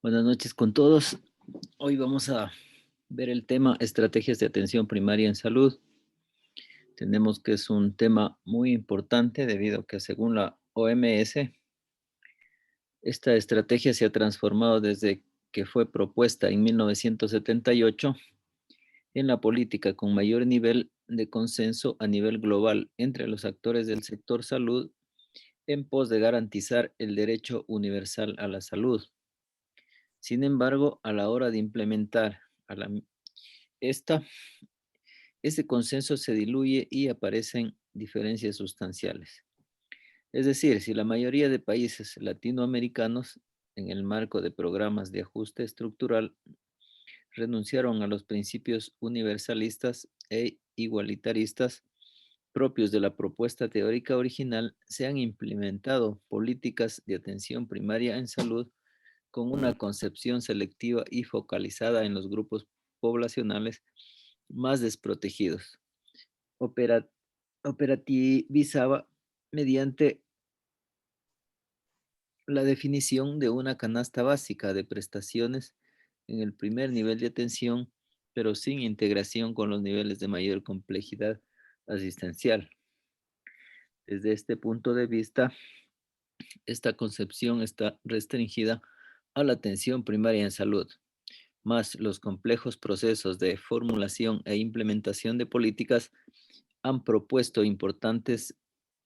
Buenas noches con todos. Hoy vamos a ver el tema estrategias de atención primaria en salud. Tenemos que es un tema muy importante debido a que según la OMS, esta estrategia se ha transformado desde que fue propuesta en 1978 en la política con mayor nivel de consenso a nivel global entre los actores del sector salud en pos de garantizar el derecho universal a la salud. Sin embargo, a la hora de implementar a la esta, ese consenso se diluye y aparecen diferencias sustanciales. Es decir, si la mayoría de países latinoamericanos, en el marco de programas de ajuste estructural, renunciaron a los principios universalistas e igualitaristas propios de la propuesta teórica original, se han implementado políticas de atención primaria en salud con una concepción selectiva y focalizada en los grupos poblacionales más desprotegidos. Opera- Operativizaba mediante la definición de una canasta básica de prestaciones en el primer nivel de atención, pero sin integración con los niveles de mayor complejidad asistencial. Desde este punto de vista, esta concepción está restringida a la atención primaria en salud, más los complejos procesos de formulación e implementación de políticas han propuesto importantes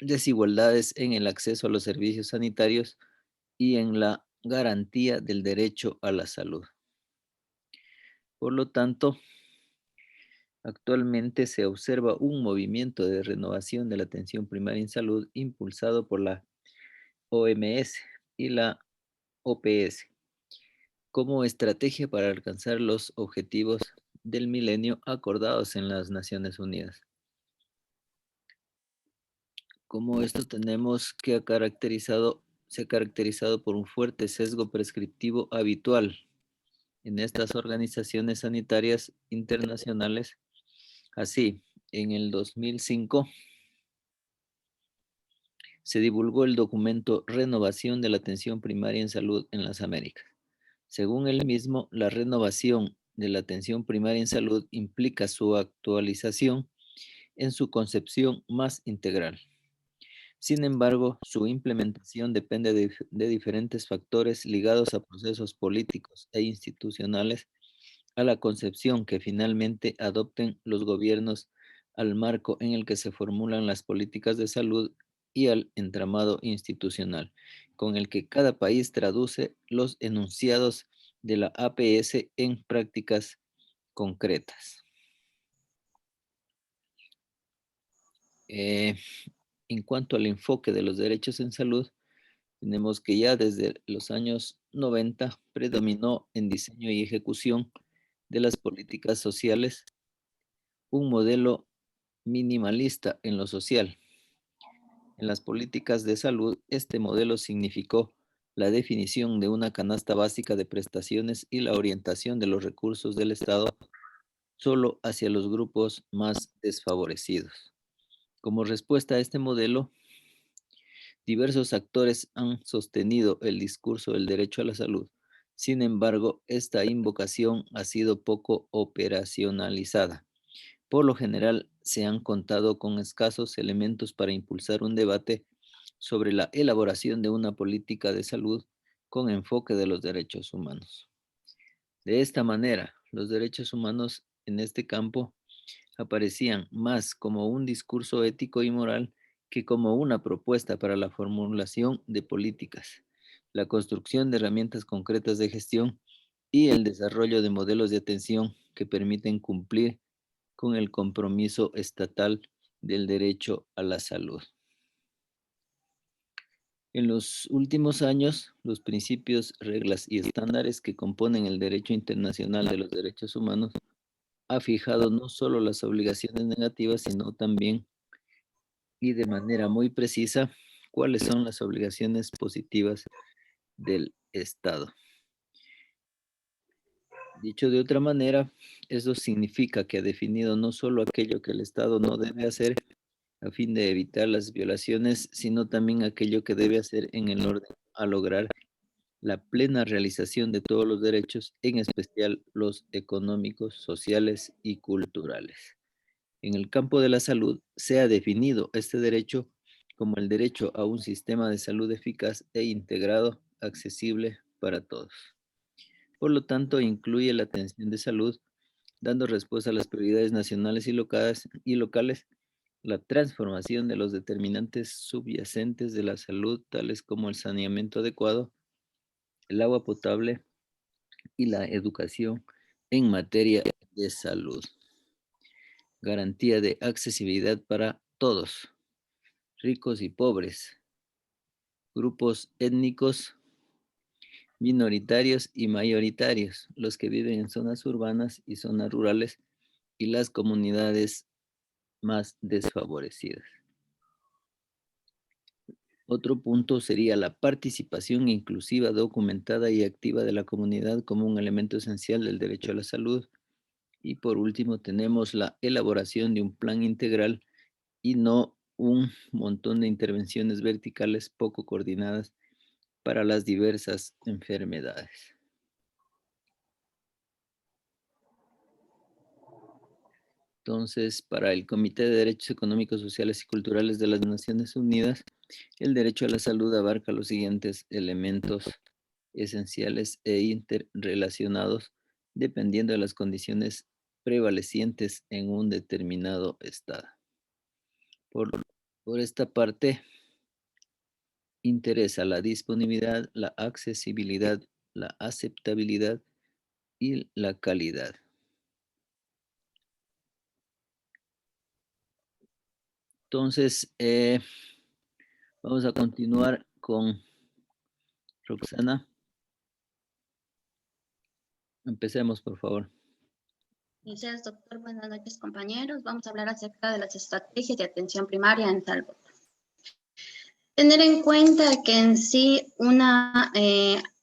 desigualdades en el acceso a los servicios sanitarios y en la garantía del derecho a la salud. Por lo tanto, actualmente se observa un movimiento de renovación de la atención primaria en salud impulsado por la OMS y la OPS como estrategia para alcanzar los objetivos del milenio acordados en las Naciones Unidas. Como esto tenemos que se ha caracterizado por un fuerte sesgo prescriptivo habitual en estas organizaciones sanitarias internacionales. Así, en el 2005 se divulgó el documento Renovación de la atención primaria en salud en las Américas. Según el mismo, la renovación de la atención primaria en salud implica su actualización en su concepción más integral. Sin embargo, su implementación depende de diferentes factores ligados a procesos políticos e institucionales, a la concepción que finalmente adopten los gobiernos, al marco en el que se formulan las políticas de salud y al entramado institucional, con el que cada país traduce los enunciados de la APS en prácticas concretas. Eh, en cuanto al enfoque de los derechos en salud, tenemos que ya desde los años 90 predominó en diseño y ejecución de las políticas sociales un modelo minimalista en lo social. En las políticas de salud, este modelo significó la definición de una canasta básica de prestaciones y la orientación de los recursos del Estado solo hacia los grupos más desfavorecidos. Como respuesta a este modelo, diversos actores han sostenido el discurso del derecho a la salud. Sin embargo, esta invocación ha sido poco operacionalizada. Por lo general, se han contado con escasos elementos para impulsar un debate sobre la elaboración de una política de salud con enfoque de los derechos humanos. De esta manera, los derechos humanos en este campo aparecían más como un discurso ético y moral que como una propuesta para la formulación de políticas, la construcción de herramientas concretas de gestión y el desarrollo de modelos de atención que permiten cumplir con el compromiso estatal del derecho a la salud. En los últimos años, los principios, reglas y estándares que componen el derecho internacional de los derechos humanos ha fijado no solo las obligaciones negativas, sino también y de manera muy precisa cuáles son las obligaciones positivas del Estado. Dicho de otra manera, eso significa que ha definido no solo aquello que el Estado no debe hacer a fin de evitar las violaciones, sino también aquello que debe hacer en el orden a lograr la plena realización de todos los derechos, en especial los económicos, sociales y culturales. En el campo de la salud se ha definido este derecho como el derecho a un sistema de salud eficaz e integrado, accesible para todos. Por lo tanto, incluye la atención de salud, dando respuesta a las prioridades nacionales y locales, la transformación de los determinantes subyacentes de la salud, tales como el saneamiento adecuado, el agua potable y la educación en materia de salud. Garantía de accesibilidad para todos, ricos y pobres, grupos étnicos, minoritarios y mayoritarios, los que viven en zonas urbanas y zonas rurales y las comunidades más desfavorecidas. Otro punto sería la participación inclusiva, documentada y activa de la comunidad como un elemento esencial del derecho a la salud. Y por último, tenemos la elaboración de un plan integral y no un montón de intervenciones verticales poco coordinadas para las diversas enfermedades. Entonces, para el Comité de Derechos Económicos, Sociales y Culturales de las Naciones Unidas, el derecho a la salud abarca los siguientes elementos esenciales e interrelacionados dependiendo de las condiciones prevalecientes en un determinado estado. Por esta parte, interesa la disponibilidad, la accesibilidad, la aceptabilidad y la calidad. Entonces, vamos a continuar con Roxana. Empecemos, por favor. Gracias, doctor. Buenas noches, compañeros. Vamos a hablar acerca de las estrategias de atención primaria en salud. Tener en cuenta que en sí una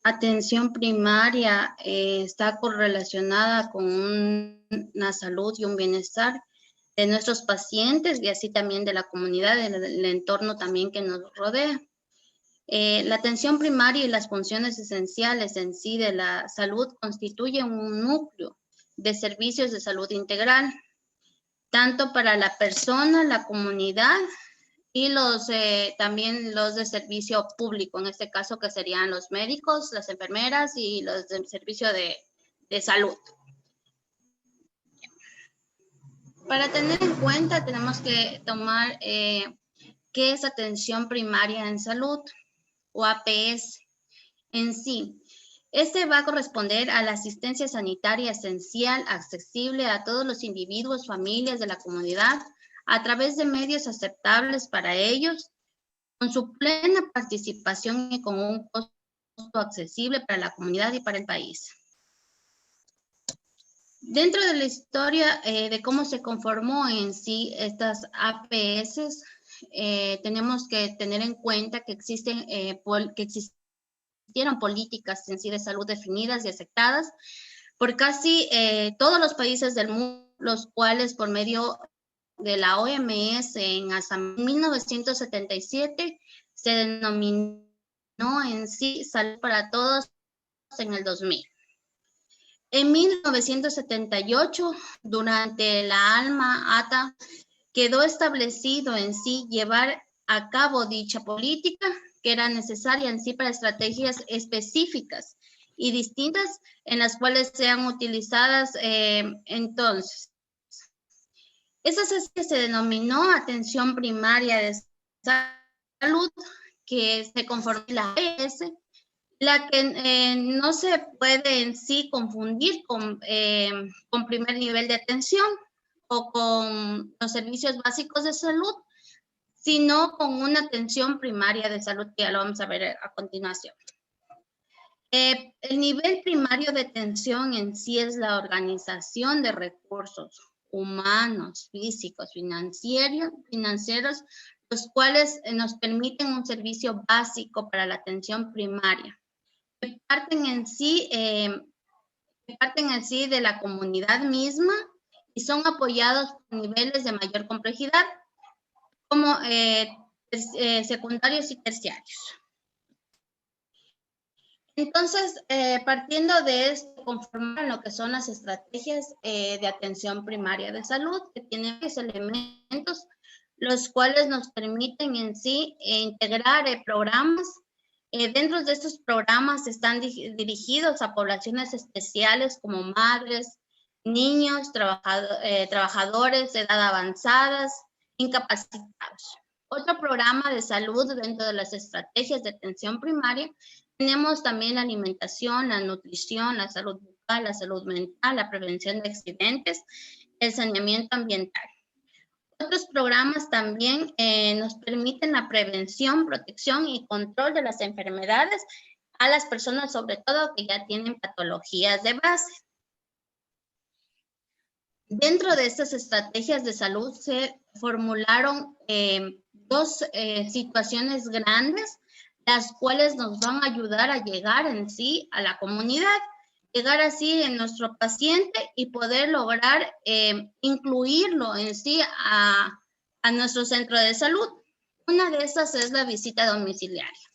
atención primaria está correlacionada con una salud y un bienestar de nuestros pacientes y así también de la comunidad, del entorno también que nos rodea. La atención primaria y las funciones esenciales en sí de la salud constituyen un núcleo de servicios de salud integral, tanto para la persona, la comunidad y también los de servicio público, en este caso que serían los médicos, las enfermeras y los del servicio de salud. Para tener en cuenta tenemos que tomar qué es atención primaria en salud o APS en sí. Este va a corresponder a la asistencia sanitaria esencial, accesible a todos los individuos, familias de la comunidad, a través de medios aceptables para ellos, con su plena participación y con un costo accesible para la comunidad y para el país. Dentro de la historia de cómo se conformó en sí estas APS, tenemos que tener en cuenta que existieron políticas en sí de salud definidas y aceptadas por casi todos los países del mundo, los cuales por medio de la OMS hasta 1977 se denominó en sí Salud para Todos en el 2000. En 1978, durante la Alma-Ata, quedó establecido en sí llevar a cabo dicha política que era necesaria en sí para estrategias específicas y distintas en las cuales sean utilizadas entonces. Esa se denominó atención primaria de salud, que se conformó la APS, la que no se puede en sí confundir con primer nivel de atención o con los servicios básicos de salud, sino con una atención primaria de salud, que ya lo vamos a ver a continuación. El nivel primario de atención en sí es la organización de recursos humanos, físicos, financieros, los cuales nos permiten un servicio básico para la atención primaria. Que parten en sí de la comunidad misma y son apoyados por niveles de mayor complejidad, como secundarios y terciarios. Entonces, partiendo de esto, conforman lo que son las estrategias de atención primaria de salud, que tienen varios elementos, los cuales nos permiten en sí integrar programas. Dentro de estos programas están dirigidos a poblaciones especiales como madres, niños, trabajadores de edad avanzadas, incapacitados. Otro programa de salud dentro de las estrategias de atención primaria, tenemos también la alimentación, la nutrición, la salud bucal, la salud mental, la prevención de accidentes, el saneamiento ambiental. Otros programas también nos permiten la prevención, protección y control de las enfermedades a las personas, sobre todo que ya tienen patologías de base. Dentro de estas estrategias de salud se formularon dos situaciones grandes, las cuales nos van a ayudar a llegar en sí a la comunidad, llegar así en nuestro paciente y poder lograr incluirlo en sí a nuestro centro de salud. Una de esas es la visita domiciliaria.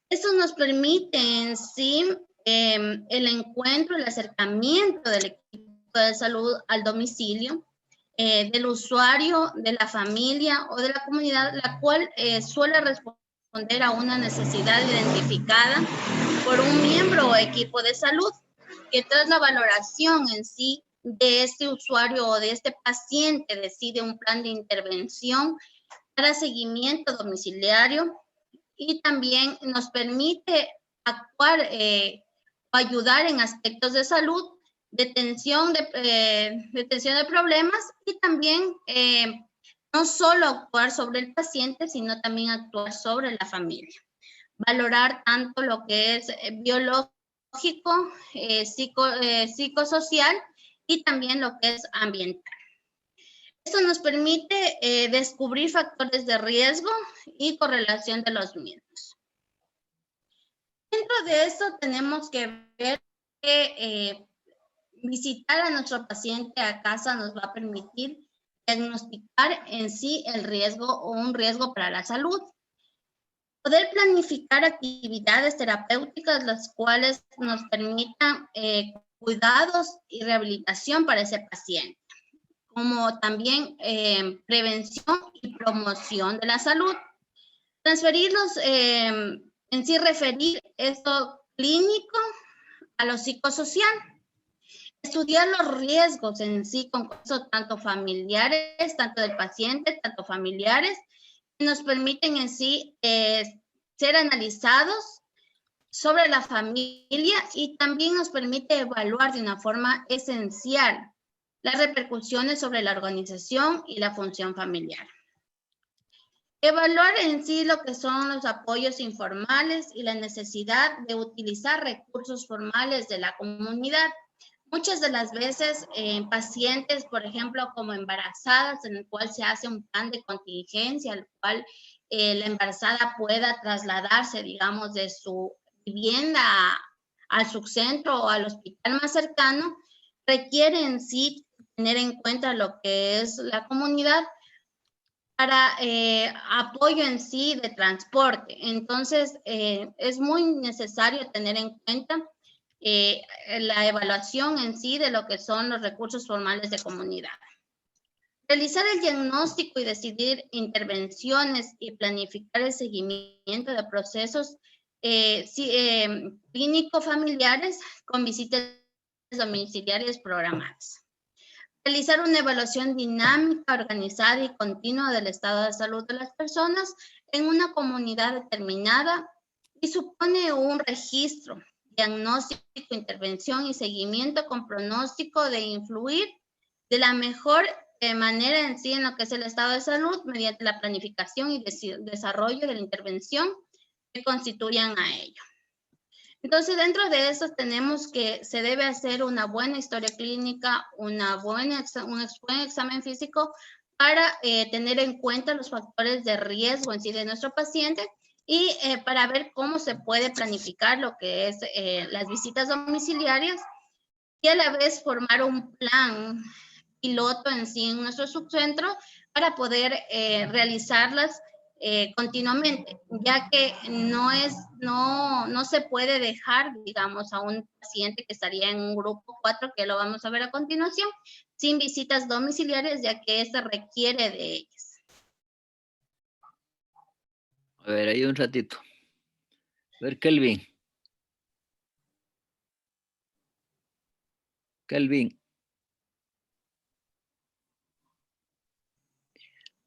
Esto nos permite en sí el encuentro, el acercamiento del equipo de salud al domicilio, del usuario, de la familia o de la comunidad, la cual suele responder a una necesidad identificada por un miembro o equipo de salud, que tras la valoración en sí de este usuario o de este paciente decide un plan de intervención para seguimiento domiciliario y también nos permite actuar o ayudar en aspectos de salud, detención de problemas y también no solo actuar sobre el paciente, sino también actuar sobre la familia. Valorar tanto lo que es biológico, psicosocial y también lo que es ambiental. Esto nos permite descubrir factores de riesgo y correlación de los mismos. Dentro de esto tenemos que ver que visitar a nuestro paciente a casa nos va a permitir diagnosticar en sí el riesgo o un riesgo para la salud. Poder planificar actividades terapéuticas las cuales nos permitan cuidados y rehabilitación para ese paciente, como también prevención y promoción de la salud. Transferirlos, en sí referir esto clínico a lo psicosocial. Estudiar los riesgos en sí, con casos tanto familiares, tanto del paciente, tanto familiares, nos permiten en sí ser analizados sobre la familia y también nos permite evaluar de una forma esencial las repercusiones sobre la organización y la función familiar. Evaluar en sí lo que son los apoyos informales y la necesidad de utilizar recursos formales de la comunidad. Muchas de las veces en pacientes, por ejemplo, como embarazadas, en el cual se hace un plan de contingencia, el cual la embarazada pueda trasladarse, digamos, de su vivienda al subcentro o al hospital más cercano, requiere en sí tener en cuenta lo que es la comunidad para apoyo en sí de transporte. Entonces, es muy necesario tener en cuenta la evaluación en sí de lo que son los recursos formales de comunidad. Realizar el diagnóstico y decidir intervenciones y planificar el seguimiento de procesos clínico-familiares con visitas domiciliarias programadas. Realizar una evaluación dinámica, organizada y continua del estado de salud de las personas en una comunidad determinada y supone un registro, diagnóstico, intervención y seguimiento con pronóstico de influir de la mejor manera en sí en lo que es el estado de salud mediante la planificación y desarrollo de la intervención que constituyan a ello. Entonces, dentro de eso tenemos que se debe hacer una buena historia clínica, un buen examen físico para tener en cuenta los factores de riesgo en sí de nuestro paciente y para ver cómo se puede planificar lo que es las visitas domiciliarias y a la vez formar un plan piloto en sí en nuestro subcentro para poder realizarlas continuamente, ya que no se puede dejar, digamos, a un paciente que estaría en un grupo 4, que lo vamos a ver a continuación, sin visitas domiciliarias, ya que se requiere de ellas. A ver, ahí un ratito. A ver, Kelvin. Kelvin.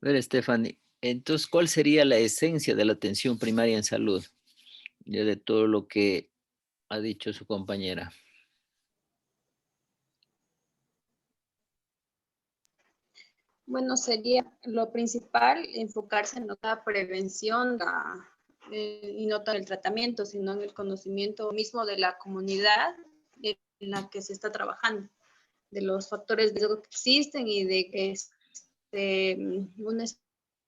A ver, Stephanie. Entonces, ¿cuál sería la esencia de la atención primaria en salud? Ya de todo lo que ha dicho su compañera. Bueno, sería lo principal enfocarse en no la prevención y no tanto el tratamiento, sino en el conocimiento mismo de la comunidad en la que se está trabajando, de los factores de riesgo que existen y de que una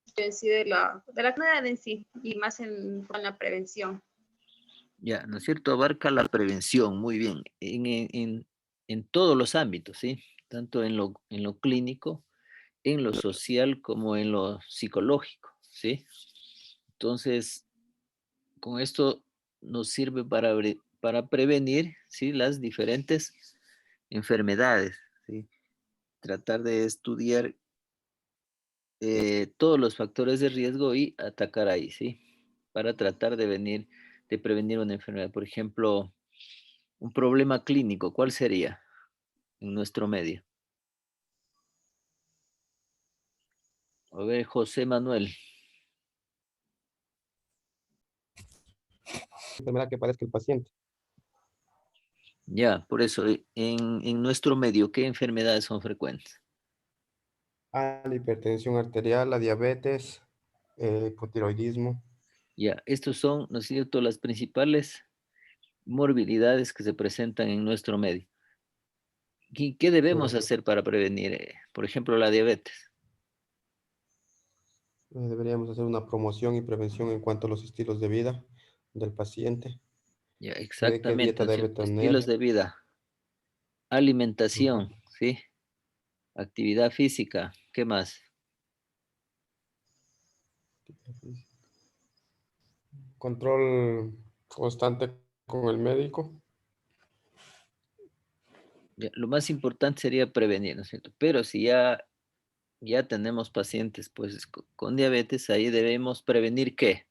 especie de la comunidad en sí, y más en la prevención. Ya, ¿no es cierto? Abarca la prevención, muy bien, en todos los ámbitos, ¿sí? Tanto en lo clínico, en lo social, como en lo psicológico, ¿sí? Entonces, con esto nos sirve para prevenir, ¿sí? Las diferentes enfermedades, ¿sí? Tratar de estudiar todos los factores de riesgo y atacar ahí, ¿sí? Para tratar de prevenir una enfermedad. Por ejemplo, un problema clínico, ¿cuál sería en nuestro medio? A ver, José Manuel. Enfermedad que padezca el paciente. Ya, por eso, en nuestro medio, ¿qué enfermedades son frecuentes? La hipertensión arterial, la diabetes, hipotiroidismo. Ya, estos son, ¿no es cierto?, las principales morbilidades que se presentan en nuestro medio. ¿Y qué debemos hacer para prevenir, por ejemplo, la diabetes? Deberíamos hacer una promoción y prevención en cuanto a los estilos de vida del paciente. Ya, ¿Qué exactamente, dieta ¿no es debe cierto? Estilos tener? de vida, alimentación, ¿sí? Actividad física, ¿qué más? Control constante con el médico. Ya, lo más importante sería prevenir, ¿no es cierto? Pero si ya tenemos pacientes pues con diabetes, ahí debemos prevenir ¿qué?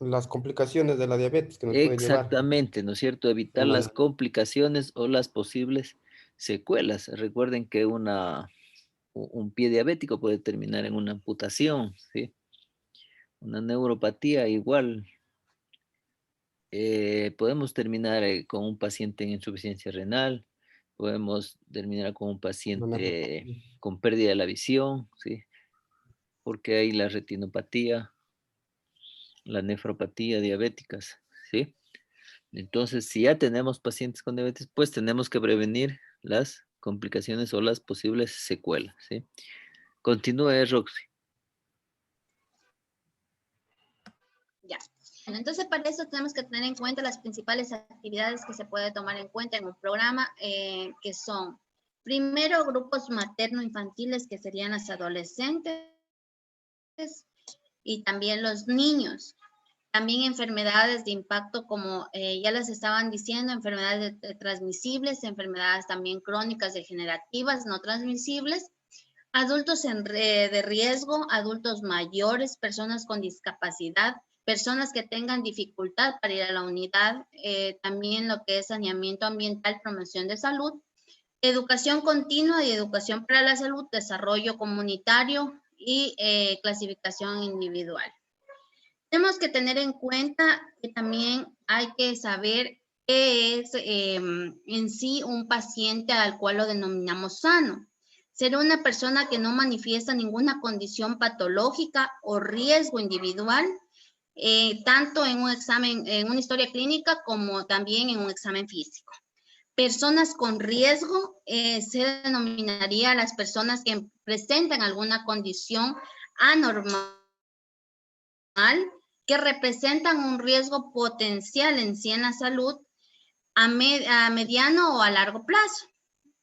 Las complicaciones de la diabetes que nos puede llevar. Exactamente, ¿no es cierto? Evitar las complicaciones o las posibles secuelas. Recuerden que un pie diabético puede terminar en una amputación, ¿sí? Una neuropatía igual. Podemos terminar con un paciente en insuficiencia renal, podemos terminar con un paciente con pérdida de la visión, ¿sí? Porque hay la retinopatía, la nefropatía diabéticas, ¿sí? Entonces, si ya tenemos pacientes con diabetes, pues tenemos que prevenir las complicaciones o las posibles secuelas, ¿sí? Continúe, Roxy. Ya. Bueno, entonces, para eso tenemos que tener en cuenta las principales actividades que se puede tomar en cuenta en un programa, que son, primero, grupos materno-infantiles, que serían las adolescentes, y también los niños. También enfermedades de impacto, como ya les estaban diciendo, enfermedades transmisibles, enfermedades también crónicas degenerativas no transmisibles, adultos de riesgo, adultos mayores, personas con discapacidad, personas que tengan dificultad para ir a la unidad, también lo que es saneamiento ambiental, promoción de salud, educación continua y educación para la salud, desarrollo comunitario y clasificación individual. Tenemos que tener en cuenta que también hay que saber qué es en sí un paciente al cual lo denominamos sano. Ser una persona que no manifiesta ninguna condición patológica o riesgo individual, tanto en un examen, en una historia clínica, como también en un examen físico. Personas con riesgo se denominaría a las personas que presentan alguna condición anormal que representan un riesgo potencial en sí en la salud a mediano o a largo plazo.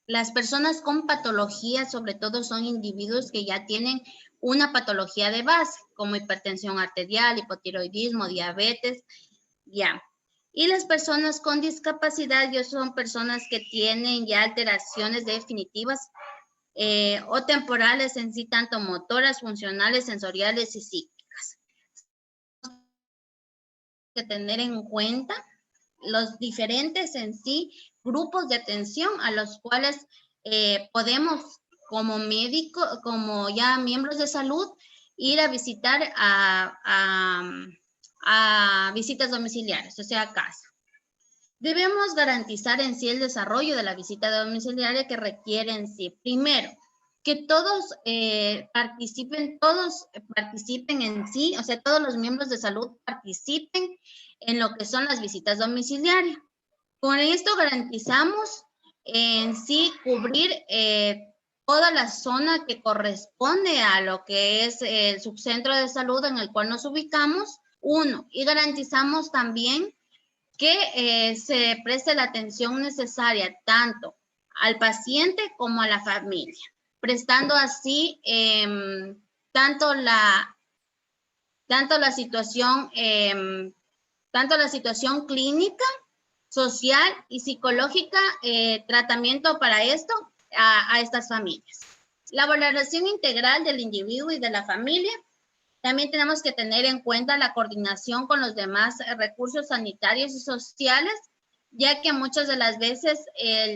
Las personas con patologías, sobre todo, son individuos que ya tienen una patología de base, como hipertensión arterial, hipotiroidismo, diabetes, ya. Y las personas con discapacidad ya son personas que tienen ya alteraciones definitivas o temporales en sí, tanto motoras, funcionales, sensoriales y psíquicas. Que tener en cuenta los diferentes en sí grupos de atención a los cuales podemos como médico, como ya miembros de salud, ir a visitar a visitas domiciliarias, o sea, a casa. Debemos garantizar en sí el desarrollo de la visita domiciliaria que requiere en sí, primero, que todos participen en sí, o sea, todos los miembros de salud participen en lo que son las visitas domiciliarias. Con esto garantizamos en sí cubrir toda la zona que corresponde a lo que es el subcentro de salud en el cual nos ubicamos, uno, y garantizamos también que se preste la atención necesaria tanto al paciente como a la familia, prestando así tanto la situación clínica, social y psicológica, tratamiento para esto a estas familias. La valoración integral del individuo y de la familia. También tenemos que tener en cuenta la coordinación con los demás recursos sanitarios y sociales, ya que muchas de las veces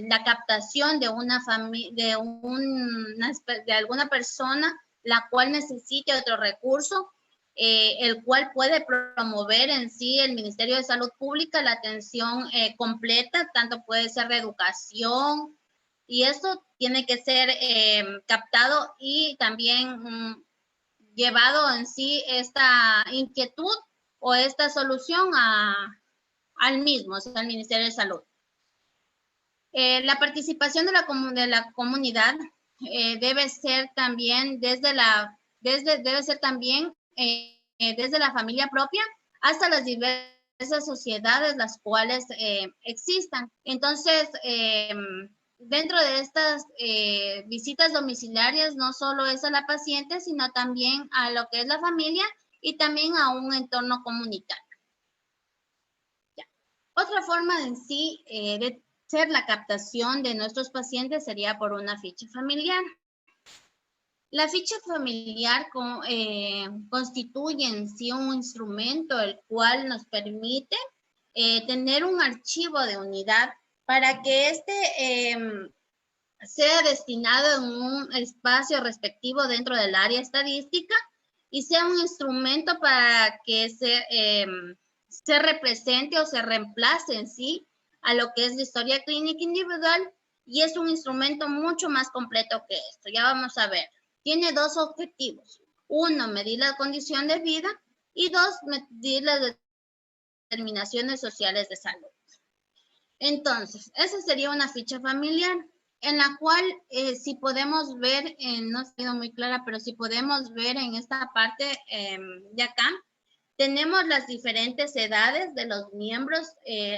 la captación de alguna persona la cual necesite otro recurso, el cual puede promover en sí el Ministerio de Salud Pública la atención completa, tanto puede ser de educación, y esto tiene que ser captado y también llevado en sí esta inquietud o esta solución al mismo, o sea, al Ministerio de Salud. La participación de la comunidad debe ser también desde la familia propia hasta las diversas sociedades las cuales existan. Entonces, dentro de estas visitas domiciliarias no solo es a la paciente, sino también a lo que es la familia y también a un entorno comunitario. Ya. Otra forma en sí de ser la captación de nuestros pacientes sería por una ficha familiar. La ficha familiar constituye en sí un instrumento el cual nos permite tener un archivo de unidad para que sea destinado en un espacio respectivo dentro del área estadística y sea un instrumento para que se represente o se reemplace en sí a lo que es la historia clínica individual, y es un instrumento mucho más completo que esto. Ya vamos a ver. Tiene dos objetivos. Uno, medir la condición de vida, y dos, medir las determinaciones sociales de salud. Entonces, esa sería una ficha familiar en la cual, si podemos ver, no ha sido muy clara, pero si podemos ver en esta parte de acá, tenemos las diferentes edades de los miembros,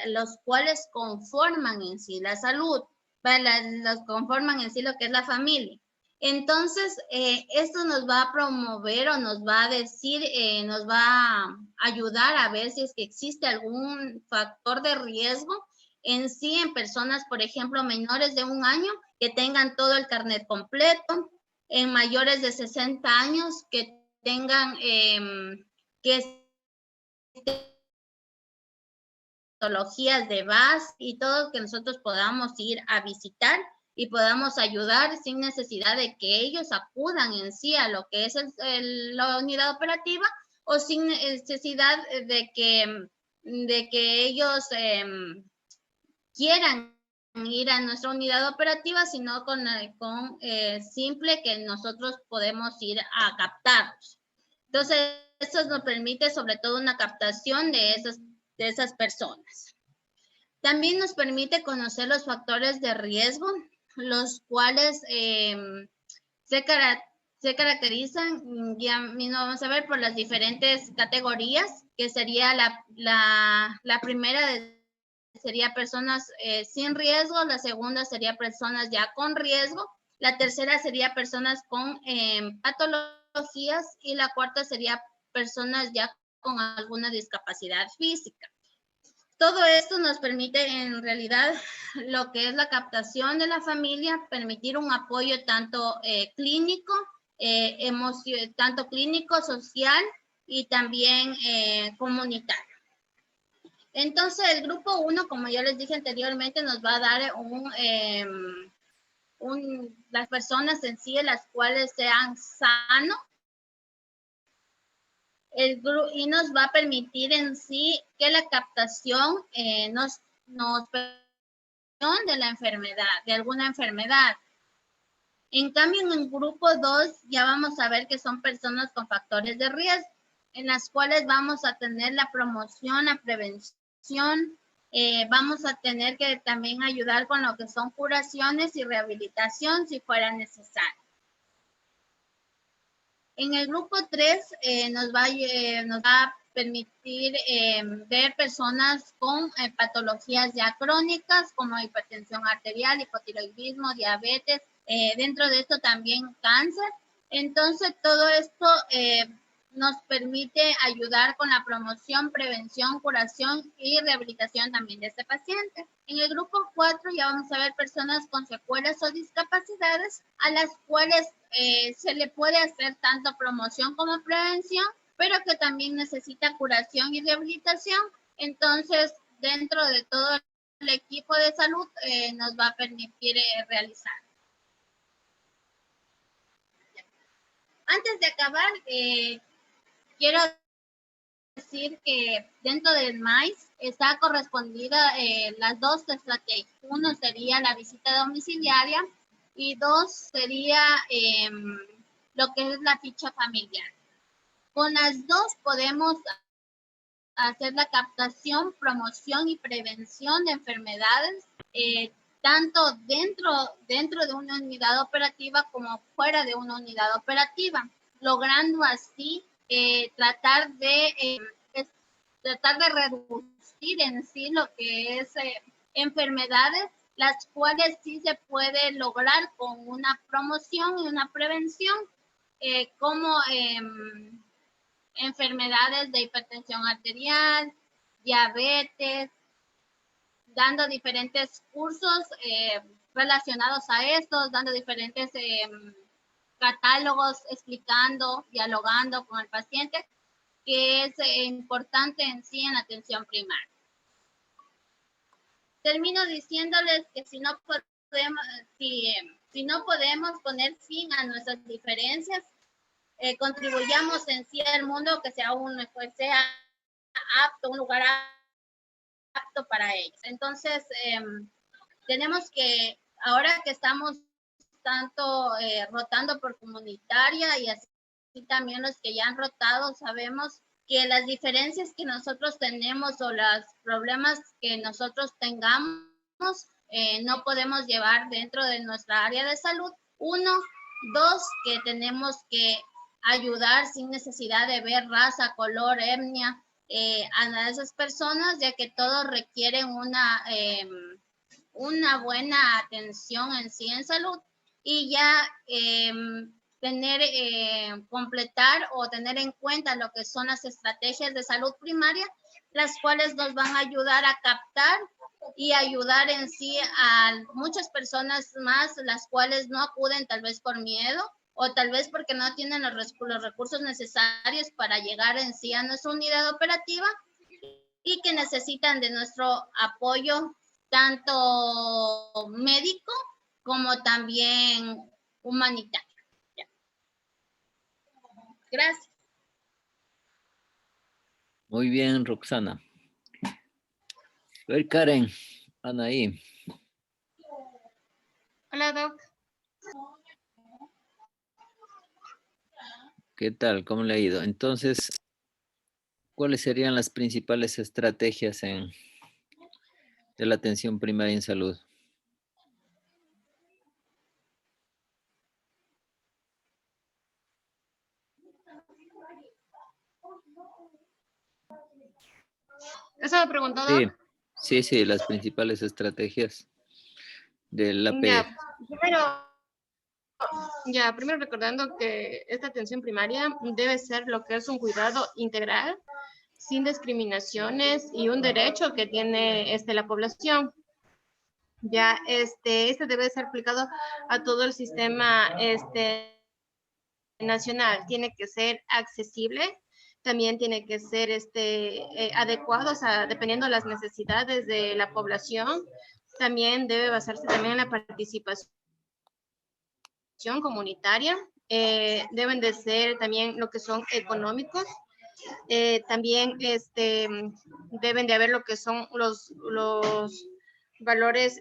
los cuales conforman en sí la salud, los conforman en sí lo que es la familia. Entonces, esto nos va a promover o nos va a decir, nos va a ayudar a ver si es que existe algún factor de riesgo en sí en personas, por ejemplo, menores de 1 año, que tengan todo el carnet completo, en mayores de 60 años, que tengan, patologías de base y todo, que nosotros podamos ir a visitar y podamos ayudar sin necesidad de que ellos acudan en sí a lo que es la unidad operativa, o sin necesidad de que ellos quieran ir a nuestra unidad operativa, sino con simple que nosotros podemos ir a captarlos. Entonces, esto nos permite sobre todo una captación de esas personas. También nos permite conocer los factores de riesgo, los cuales se caracterizan, ya mismo vamos a ver, por las diferentes categorías, que sería la primera sería personas sin riesgo, la segunda sería personas ya con riesgo, la tercera sería personas con patología patologías, y la cuarta sería personas ya con alguna discapacidad física. Todo esto nos permite en realidad lo que es la captación de la familia, permitir un apoyo tanto clínico, tanto clínico, social y también comunitario. Entonces, el grupo 1, como ya les dije anteriormente, nos va a dar las personas en sí, las cuales sean sanos, y nos va a permitir en sí que la captación nos de la enfermedad, de alguna enfermedad. En cambio, en el grupo 2 ya vamos a ver que son personas con factores de riesgo, en las cuales vamos a tener la promoción, la prevención, vamos a tener que también ayudar con lo que son curaciones y rehabilitación si fuera necesario. En el grupo 3 nos va a permitir ver personas con patologías ya crónicas como hipertensión arterial, hipotiroidismo, diabetes, dentro de esto también cáncer. Entonces todo esto nos permite ayudar con la promoción, prevención, curación y rehabilitación también de este paciente. En el grupo 4 ya vamos a ver personas con secuelas o discapacidades a las cuales se le puede hacer tanto promoción como prevención, pero que también necesita curación y rehabilitación. Entonces, dentro de todo el equipo de salud nos va a permitir realizar. Antes de acabar, quiero decir que dentro del MAIS está correspondida las dos estrategias. Uno sería la visita domiciliaria y dos sería lo que es la ficha familiar. Con las dos podemos hacer la captación, promoción y prevención de enfermedades, tanto dentro de una unidad operativa como fuera de una unidad operativa, logrando así tratar de reducir en sí lo que es enfermedades, las cuales sí se puede lograr con una promoción y una prevención, como enfermedades de hipertensión arterial, diabetes, dando diferentes cursos relacionados a estos, dando diferentes catálogos, explicando, dialogando con el paciente, que es importante en sí en la atención primaria. Termino diciéndoles que si no podemos poner fin a nuestras diferencias, contribuyamos en sí al mundo que sea un lugar apto para ellos. Entonces, tenemos que, ahora que estamos tanto rotando por comunitaria y así también los que ya han rotado, sabemos que las diferencias que nosotros tenemos o los problemas que nosotros tengamos no podemos llevar dentro de nuestra área de salud. Uno, dos, que tenemos que ayudar sin necesidad de ver raza, color, etnia a esas personas, ya que todos requieren una buena atención en sí en salud, y ya completar o tener en cuenta lo que son las estrategias de salud primaria, las cuales nos van a ayudar a captar y ayudar en sí a muchas personas más, las cuales no acuden tal vez por miedo o tal vez porque no tienen los recursos necesarios para llegar en sí a nuestra unidad operativa y que necesitan de nuestro apoyo tanto médico como también humanitario. Gracias. Muy bien, Roxana. A ver, Karen, Anaí. Hola, Doc. ¿Qué tal? ¿Cómo le ha ido? Entonces, ¿cuáles serían las principales estrategias de la atención primaria en salud? ¿Eso me preguntó, Sí, Doc? sí, las principales estrategias de la Ya, primero, Ya, primero recordando que esta atención primaria debe ser lo que es un cuidado integral, sin discriminaciones y un derecho que tiene la población. Ya, este debe ser aplicado a todo el sistema nacional. Tiene que ser accesible, también tiene que ser adecuado, o sea, dependiendo de las necesidades de la población. También debe basarse también en la participación comunitaria. Deben de ser también lo que son económicos. También deben de haber lo que son los valores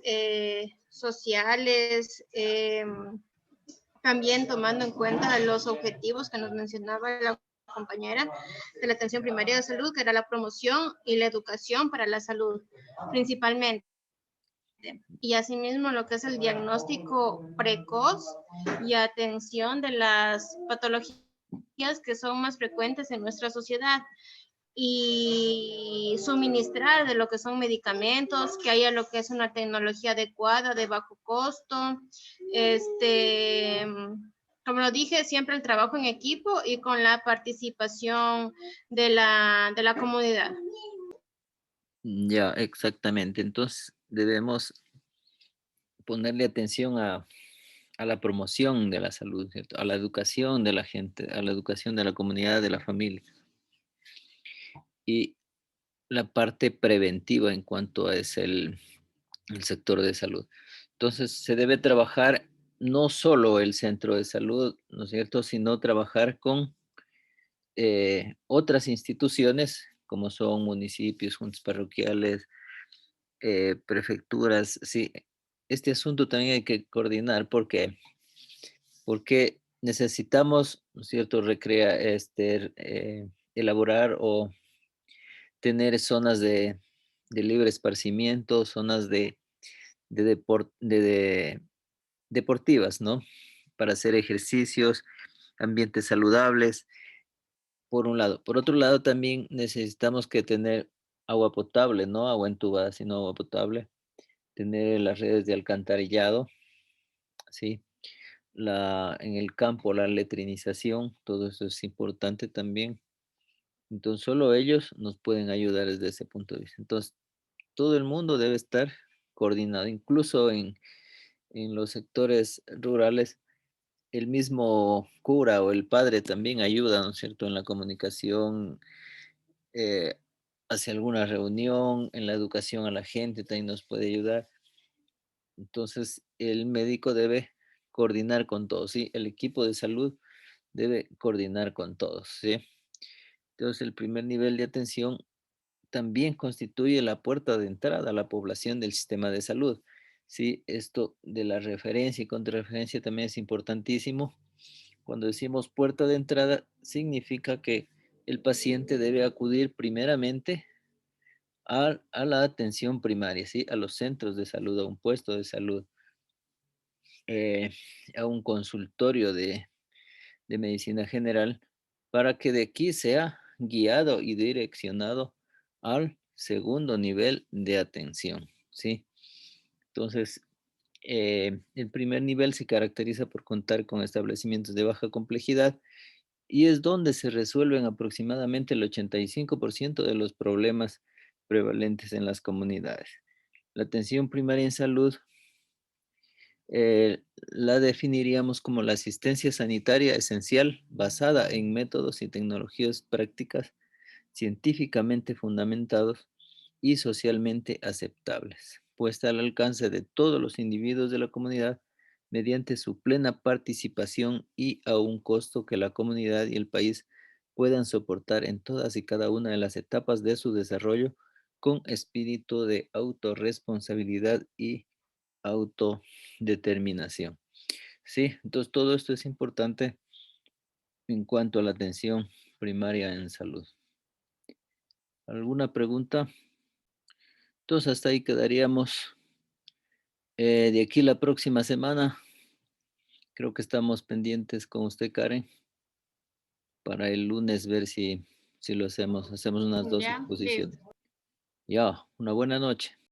sociales, también tomando en cuenta los objetivos que nos mencionaba la compañera de la atención primaria de salud, que era la promoción y la educación para la salud, principalmente. Y asimismo lo que es el diagnóstico precoz y atención de las patologías que son más frecuentes en nuestra sociedad, y suministrar de lo que son medicamentos, que haya lo que es una tecnología adecuada de bajo costo. Como lo dije, siempre el trabajo en equipo y con la participación de la comunidad. Ya, exactamente. Entonces debemos ponerle atención a la promoción de la salud, ¿cierto? A la educación de la gente, a la educación de la comunidad, de la familia. Y la parte preventiva en cuanto a el sector de salud. Entonces, se debe trabajar no solo el centro de salud, ¿no es cierto?, sino trabajar con otras instituciones, como son municipios, juntas parroquiales, prefecturas. Sí, este asunto también hay que coordinar porque necesitamos, ¿no es cierto?, elaborar o tener zonas de libre esparcimiento, zonas de deportivas, ¿no? Para hacer ejercicios, ambientes saludables, por un lado. Por otro lado, también necesitamos que tener agua potable, no agua entubada, sino agua potable, tener las redes de alcantarillado, ¿sí? En el campo, la letrinización, todo eso es importante también. Entonces, solo ellos nos pueden ayudar desde ese punto de vista. Entonces, todo el mundo debe estar coordinado, incluso en los sectores rurales. El mismo cura o el padre también ayuda, ¿no es cierto?, en la comunicación, eh, hacia alguna reunión, en la educación a la gente también nos puede ayudar. Entonces, el médico debe coordinar con todos, ¿sí? El equipo de salud debe coordinar con todos, ¿sí? Entonces, el primer nivel de atención también constituye la puerta de entrada a la población del sistema de salud. Sí, esto de la referencia y contrarreferencia también es importantísimo. Cuando decimos puerta de entrada, significa que el paciente debe acudir primeramente a la atención primaria, ¿sí? A los centros de salud, a un puesto de salud, eh, a un consultorio de medicina general, para que de aquí sea guiado y direccionado al segundo nivel de atención, ¿sí? Entonces, el primer nivel se caracteriza por contar con establecimientos de baja complejidad y es donde se resuelven aproximadamente el 85% de los problemas prevalentes en las comunidades. La atención primaria en salud la definiríamos como la asistencia sanitaria esencial basada en métodos y tecnologías prácticas científicamente fundamentados y socialmente aceptables, puesta al alcance de todos los individuos de la comunidad mediante su plena participación y a un costo que la comunidad y el país puedan soportar en todas y cada una de las etapas de su desarrollo con espíritu de autorresponsabilidad y autodeterminación. Sí, entonces todo esto es importante en cuanto a la atención primaria en salud. ¿Alguna pregunta? Entonces hasta ahí quedaríamos. De aquí la próxima semana, creo que estamos pendientes con usted, Karen, para el lunes ver si lo hacemos unas dos Ya, exposiciones. listo. Ya, una buena noche.